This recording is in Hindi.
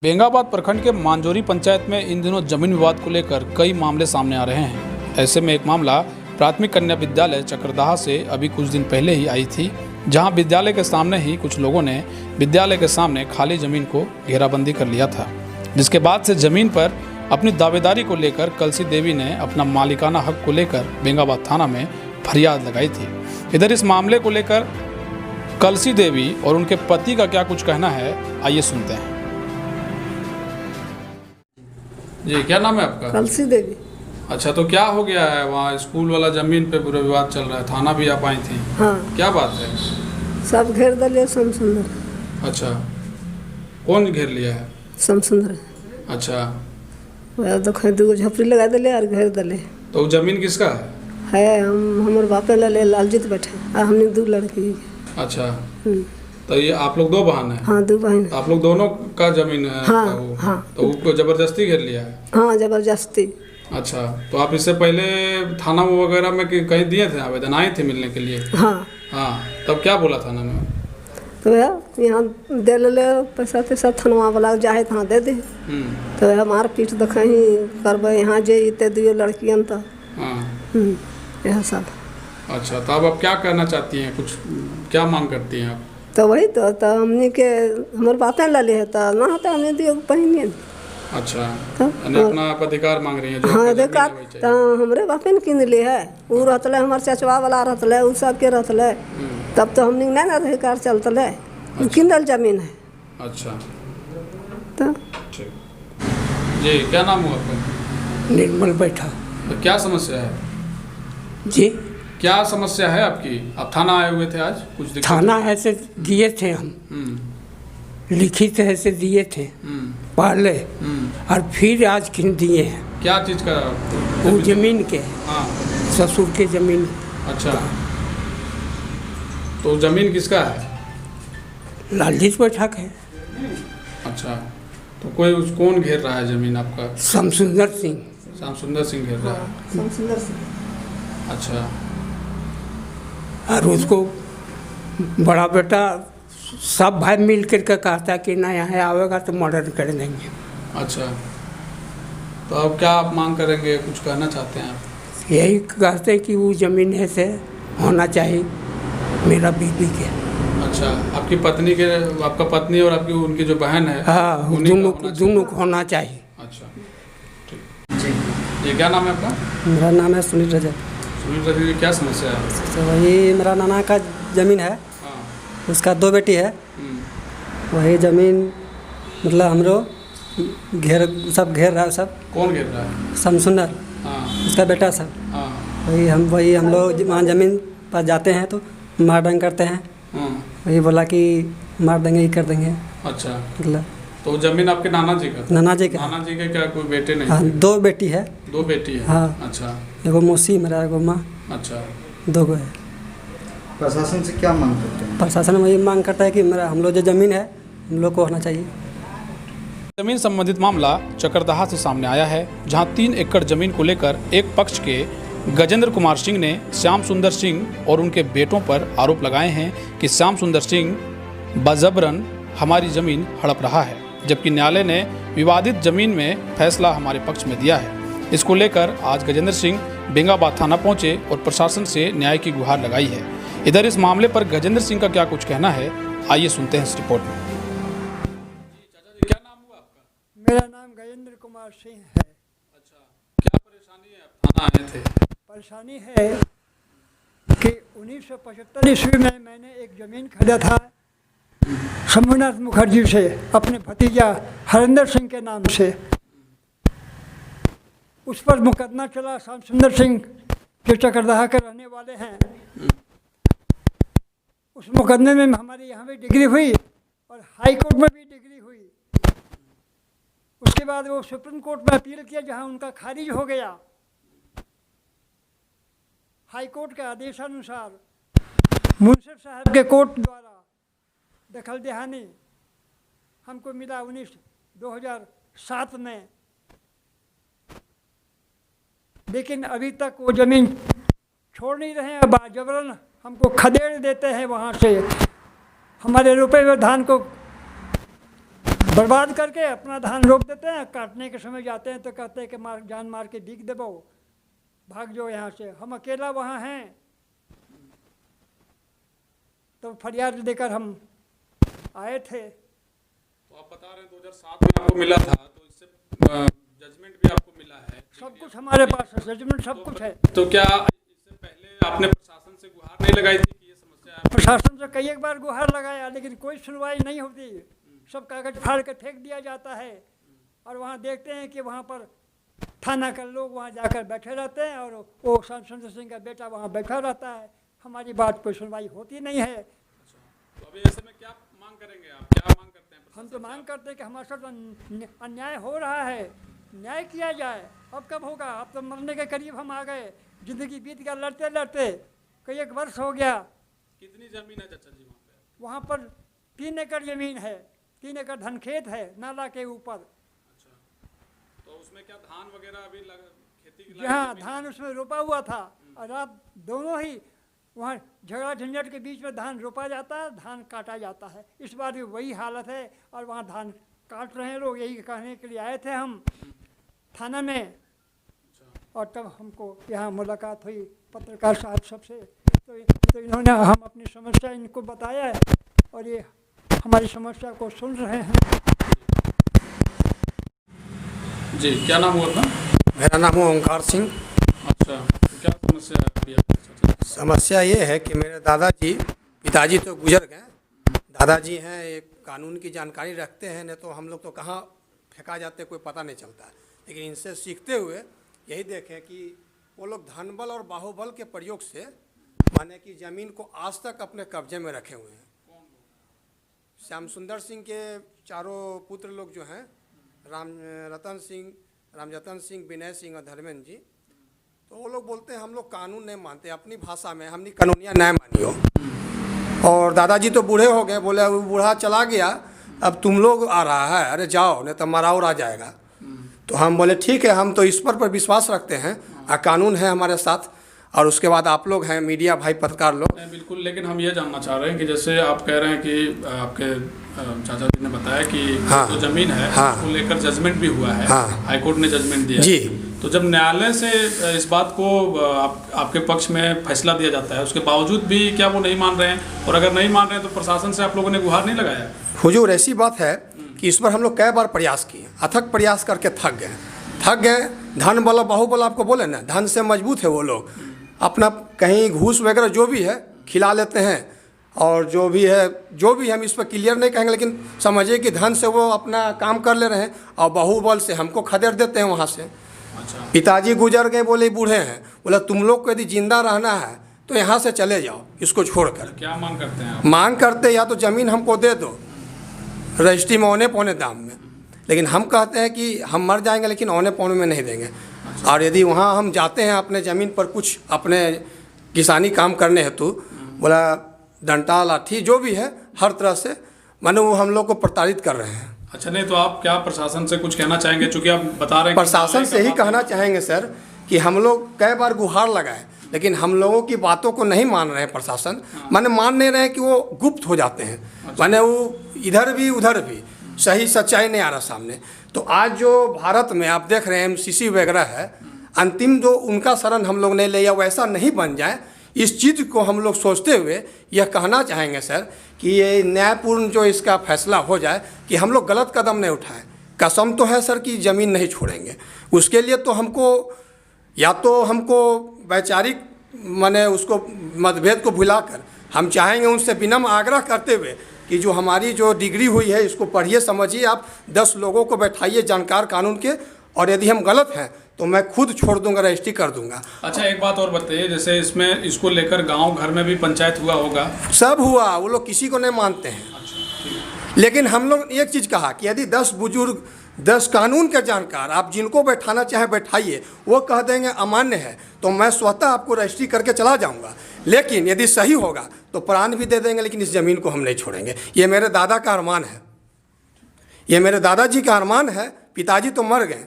बेंगाबाद प्रखंड के मांजोरी पंचायत में इन दिनों जमीन विवाद को लेकर कई मामले सामने आ रहे हैं। ऐसे में एक मामला प्राथमिक कन्या विद्यालय चकरदाहा से अभी कुछ दिन पहले ही आई थी, जहां विद्यालय के सामने ही कुछ लोगों ने विद्यालय के सामने खाली जमीन को घेराबंदी कर लिया था, जिसके बाद से जमीन पर अपनी दावेदारी को लेकर कलसी देवी ने अपना मालिकाना हक को लेकर बेंगाबाद थाना में फरियाद लगाई थी। इधर इस मामले को लेकर कलसी देवी और उनके पति का क्या कुछ कहना है, आइए सुनते हैं। जी, क्या नाम है आपका? कलसी देवी। अच्छा, तो क्या हो गया है? वहाँ स्कूल वाला जमीन पे पूरा विवाद चल रहा है, थाना भी आप आई थी। हाँ, क्या बात है? सब घेर दिले समसुंदर। अच्छा, कौन घेर लिया है? समसुंदर। अच्छा, वह देखो दो झपड़ी लगा दिले और घेर दिले। तो जमीन किसका है? हमारे बापे ले लालजीत बैठे और हमने दो लड़की। अच्छा, तो ये आप लोग दो बहन हैं? हाँ, दो बहन। आप लोग दोनों का जमीन है? हाँ, हाँ। तो उसको जबरदस्ती घेर लिया है? हाँ, जबरदस्ती। अच्छा, तो आप इससे पहले थाना वगैरह में कहीं दिए थे आवेदन, आए थे मिलने के लिए? हाँ। हाँ, तब क्या बोला थाना में? तो वह यहाँ दे ले पैसा तैसा थाना वाला चाहे तो दे दे। तो वह मार पीट देख करब यहाँ जे इतने दियो लड़कियन तो। हाँ, यह सब। अच्छा, तो अब आप क्या करना चाहती हैं? कुछ क्या मांग करती हैं आप? तो वही तो हमने के हमारे बापे ले है तो ना होता हमने दियो पहिने। अच्छा, तो अपना आप अधिकार मांग रही हैं? जो हाँ, अधिकार तो हमरे बापे ने किन ले है। वो रहतले हमारे चचवा वाला रहतले, उ सब के रहतले, तब तो हमने नहीं ना अधिकार चलतले। किंदल जमीन है। अच्छा, तो ठीक। जी, क्या नाम हुआ आपका? निर्मल बैठा। तो क्या समस्या है जी? क्या समस्या है आपकी? आप थाना आए हुए थे आज? कुछ दिक्कत? थाना ऐसे दिए थे हम, लिखित ऐसे दिए थे पहले, और फिर आज किन दिए हैं। क्या चीज़ का? वो जमीन के। हाँ, ससुर के जमीन। अच्छा, तो जमीन किसका है? लालजीत बैठक है। अच्छा, तो कौन घेर रहा है जमीन आपका? समसुंदर सिंह। श्यामसुंदर सिंह घेर रहा है। समसुंदर से। अच्छा, और उसको बड़ा बेटा सब भाई मिल करके कहता कि ना यहाँ आवेगा तो मर्डर कर देंगे। अच्छा, तो अब क्या आप मांग करेंगे? कुछ कहना चाहते हैं आप? यही कहते हैं कि वो ज़मीन है से होना चाहिए मेरा बीबी के। अच्छा, आपकी पत्नी के, आपका पत्नी और आपकी उनकी जो बहन है? हाँ, दोनों को होना चाहिए। अच्छा, ठीक। जी, ये क्या नाम है आपका? मेरा नाम है सुनील रजक। सुनील रजक जी, क्या समस्या है? तो वही मेरा नाना का ज़मीन है। हाँ। उसका 2 बेटी है। वही ज़मीन मतलब हमरो सब घेर रहा है। सब कौन घेर रहा है? समसुंदर। हाँ। उसका बेटा सब। हाँ। वही हम लोग वहाँ ज़मीन पर जाते हैं तो मार डांग करते हैं। हाँ। वही बोला कि मार देंगे, ही कर देंगे। अच्छा, मतलब तो जमीन आपके नाना जी का? नाना जी का। नाना जी के क्या कोई बेटे नहीं? हाँ, 2 बेटी है। 2 बेटी है? हाँ। अच्छा। एगो मौसी मेरा, एगो माँ। अच्छा, 2 गो है। प्रशासन से क्या मांग करते हैं? प्रशासन वही मांग करता है कि मेरा हम लोग जो ज़मीन है हम लोग को होना चाहिए। जमीन संबंधित मामला चकरदाहा से सामने आया है, जहां 3 एकड़ जमीन को लेकर एक पक्ष के गजेंद्र कुमार सिंह ने श्याम सुंदर सिंह और उनके बेटों पर आरोप लगाए हैं कि श्याम सुंदर सिंह बजबरन हमारी जमीन हड़प रहा है, जबकि न्यायालय ने विवादित जमीन में फैसला हमारे पक्ष में दिया है। इसको लेकर आज गजेंद्र सिंह बेंगाबाद थाना पहुंचे और प्रशासन से न्याय की गुहार लगाई है। इधर इस मामले पर गजेंद्र सिंह का क्या कुछ कहना है, आइए सुनते हैं इस रिपोर्ट में। क्या नाम हुआ आपका? मेरा नाम गजेंद्र कुमार सिंह है। अच्छा, क्या परेशानी है? आप थाना आए थे? परेशानी है कि 1975 ईस्वी में मैंने एक ज़मीन खरीदा था शंभुनाथ मुखर्जी से, अपने भतीजा हरिंदर सिंह के नाम से। उस पर मुकदमा चला। श्याम सुंदर सिंह जो चकरदाहा के रहने वाले हैं, उस मुकदमे में हमारी यहाँ भी डिग्री हुई और हाई कोर्ट में भी डिग्री हुई। उसके बाद वो सुप्रीम कोर्ट में अपील किया, जहाँ उनका खारिज हो गया। हाई कोर्ट के आदेशानुसार मुंसिफ साहब के कोर्ट द्वारा दखल दहानी हमको मिला 2007 में, लेकिन अभी तक वो ज़मीन छोड़ नहीं रहे हैं। जबरन हमको खदेड़ देते हैं वहाँ से। हमारे रुपए हुए धान को बर्बाद करके अपना धान रोप देते हैं। काटने के समय जाते हैं तो कहते हैं कि जान मार के बिक देबो, भाग जाओ यहाँ से। हम अकेला वहाँ हैं, तो फरियाद लेकर हम आए थे। तो आप बता रहे हैं 2007 में आपको मिला था, तो इससे जजमेंट भी आपको मिला है? सब कुछ हमारे पास है, जजमेंट सब कुछ है। तो क्या इससे पहले आपने प्रशासन से गुहार नहीं लगाई थी कि ये समस्या है? प्रशासन से कई एक बार गुहार लगाया, लेकिन कोई सुनवाई नहीं होती। सब कागज फाड़ कर फेंक दिया जाता है। और वहाँ देखते हैं कि वहाँ पर थाना का लोग वहाँ जाकर बैठे रहते हैं और वो श्याम सुंदर सिंह का बेटा वहाँ बैठा रहता है। हमारी बात कोई सुनवाई होती नहीं है। तो अभी ऐसे में क्या मांग करेंगे आप, क्या मांग करते हैं? हम तो मांग करते हैं कि हमारे साथ अन्याय हो रहा है, न्याय किया जाए। अब कब होगा? अब तो मरने के करीब हम आ गए। जिंदगी बीत गया लड़ते लड़ते, कई एक वर्ष हो गया। कितनी जमीन है चाचा जी वहाँ पे? वहाँ पर 3 एकड़ जमीन है, 3 एकड़ धनखेत है नाला के ऊपर। अच्छा, तो उसमें क्या धान वगैरह अभी खेती की जहाँ धान उसमें रोपा हुआ था, और रात दोनों ही वहाँ झगड़ा झंझट के बीच में धान रोपा जाता है, धान काटा जाता है। इस बार भी वही हालत है और वहाँ धान काट रहे हैं लोग। यही कहने के लिए आए थे हम थाना में। और तब हमको यहाँ मुलाकात हुई पत्रकार साहब सबसे, तो इन्होंने हम अपनी समस्या इनको बताया है और ये हमारी समस्या को सुन रहे हैं। जी, क्या नाम हुआ था? मेरा नाम है ओंकार सिंह। अच्छा, तो क्या समस्या है अभी आपके साथ? समस्या ये है कि मेरे दादाजी, पिताजी तो गुजर गए, दादाजी हैं, एक कानून की जानकारी रखते हैं, नहीं तो हम लोग तो कहाँ फेंका जाते कोई पता नहीं चलता। लेकिन इनसे सीखते हुए यही देखें कि वो लोग धनबल और बाहुबल के प्रयोग से माने कि ज़मीन को आज तक अपने कब्जे में रखे हुए हैं। श्याम सुंदर सिंह के चारों पुत्र लोग जो हैं, रामजतन सिंह, विनय सिंह और धर्मेंद्र जी, तो वो लोग बोलते हैं हम लोग कानून नहीं मानते, अपनी भाषा में हमने कानूनिया न्याय मानियो। और दादाजी तो बूढ़े हो गए, बोले वो बूढ़ा चला गया, अब तुम लोग आ रहा है, अरे जाओ नहीं तो मराओ आ जाएगा। तो हम बोले ठीक है, हम तो ईश्वर पर विश्वास रखते हैं, कानून है हमारे साथ, और उसके बाद आप लोग हैं मीडिया भाई, पत्रकार लोग। बिल्कुल, लेकिन हम ये जानना चाह रहे हैं कि जैसे आप कह रहे हैं कि आपके चाचा जी ने बताया कि जो जमीन है उसको लेकर जजमेंट भी हुआ है, हाईकोर्ट ने जजमेंट दिया जी। तो जब न्यायालय से इस बात को आपके पक्ष में फैसला दिया जाता है, उसके बावजूद भी क्या वो नहीं मान रहे हैं? और अगर नहीं मान रहे हैं तो प्रशासन से आप लोगों ने गुहार नहीं लगाया? हुजूर, ऐसी बात है कि इस पर हम लोग कई बार प्रयास किए, अथक प्रयास करके थक गए। धन वाला बाहुबल आपको बोले ना, धन से मजबूत है वो लोग, अपना कहीं घूस वगैरह जो भी है खिला लेते हैं, और जो भी है हम इस पर क्लियर नहीं कहेंगे, लेकिन समझिए कि धन से वो अपना काम कर ले रहे हैं और बाहुबल से हमको खदेड़ देते हैं वहाँ से। अच्छा। पिताजी गुजर गए, बोले बूढ़े हैं, बोला तुम लोग को यदि जिंदा रहना है तो यहाँ से चले जाओ इसको छोड़कर। क्या मांग करते हैं आप? मांग करते या तो ज़मीन हमको दे दो रजिस्ट्री में औने पौने दाम में, लेकिन हम कहते हैं कि हम मर जाएंगे लेकिन औने पौने में नहीं देंगे। और यदि वहाँ हम जाते हैं अपने ज़मीन पर कुछ अपने किसानी काम करने हेतु, बोला डंटा लाठी जो भी है हर तरह से माने वो हम लोग को प्रताड़ित कर रहे हैं। अच्छा, नहीं तो आप क्या प्रशासन से कुछ कहना चाहेंगे? चूँकि आप बता रहे हैं प्रशासन से ही कहना चाहेंगे सर कि हम लोग कई बार गुहार लगाए, लेकिन हम लोगों की बातों को नहीं मान रहे हैं प्रशासन। माने मान नहीं रहे कि वो गुप्त हो जाते हैं, माने वो इधर भी उधर भी सही सच्चाई नहीं आ रहा सामने। तो आज जो भारत में आप देख रहे हैं MCC वगैरह है, अंतिम जो उनका शरण हम लोग नहीं लिया वैसा नहीं बन जाए, इस चीज़ को हम लोग सोचते हुए यह कहना चाहेंगे सर कि ये न्यायपूर्ण जो इसका फैसला हो जाए कि हम लोग गलत कदम नहीं उठाएं। कसम तो है सर कि ज़मीन नहीं छोड़ेंगे। उसके लिए तो हमको या तो हमको वैचारिक माने उसको मतभेद को भुलाकर हम चाहेंगे उनसे विनम्र आग्रह करते हुए कि जो हमारी जो डिग्री हुई है इसको पढ़िए समझिए, आप 10 लोगों को बैठाइए जानकार कानून के, और यदि हम गलत हैं तो मैं खुद छोड़ दूंगा, रजिस्ट्री कर दूंगा। अच्छा, एक बात और बताइए, जैसे इसमें इसको लेकर गांव घर में भी पंचायत हुआ होगा? सब हुआ, वो लोग किसी को नहीं मानते हैं। लेकिन हम लोग एक चीज़ कहा कि यदि 10 बुजुर्ग 10 कानून के जानकार आप जिनको बैठाना चाहें बैठाइए, वो कह देंगे अमान्य है तो मैं स्वतः आपको रजिस्ट्री करके चला जाऊंगा, लेकिन यदि सही होगा तो प्राण भी दे देंगे, लेकिन इस ज़मीन को हम नहीं छोड़ेंगे। ये मेरे दादा का अरमान है, ये मेरे दादाजी का अरमान है। पिताजी तो मर गए,